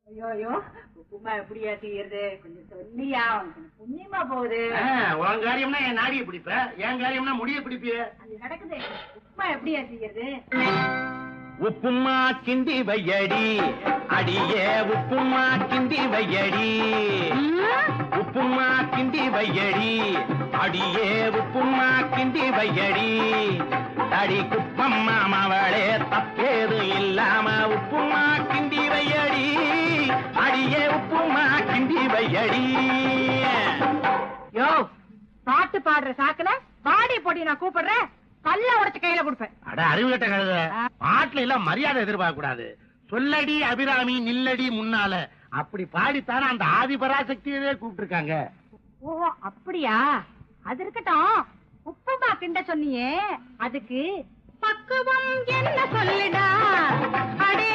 ஐயோ உப்புமா எப்படியா செய்யறது கொஞ்சம் சொல்லியா உனக்கு புண்ணியமா போகுது. உன் காரியம்னா என் நாடியை பிடிப்ப, என் காரியம்னா முடிய பிடிப்பிய. அது நடக்குது. உப்புமா எப்படியா செய்யறது? உப்புமா கிண்டி வையடி அடியே, உப்புமா கிண்டி வையடி, உப்புமா கிண்டி வையடி அடியே, உப்புமா கிண்டி வையடி. தடி குப்பம் மாமவளே தப்பேது இல்லாம உப்புமா கிண்டி வையடி அடியே, உப்புமா கிண்டி வையடி. யோ பாட்டு பாடுற சாக்குல பாடி போட்டி நான் கூப்பிடுறேன், கல்ல உடைச்சு கையில கொடுப்பேன். அட அறிவுகட்ட கழுத, பாட்டுல எல்லாம் மரியாதை எதிர்பார்க்க கூடாது. சொல்லடி அபிராமி நில்லடி முன்னால, அப்படி பாடித்தானே அந்த ஆதிபராசக்தியவே கூப்பிட்டு இருக்காங்க. ஓ அப்படியா? அது இருக்கட்டும், உப்புமா கிண்ட சொன்னியே அதுக்கு பக்குவம் என்ன சொல்லுடா? அடே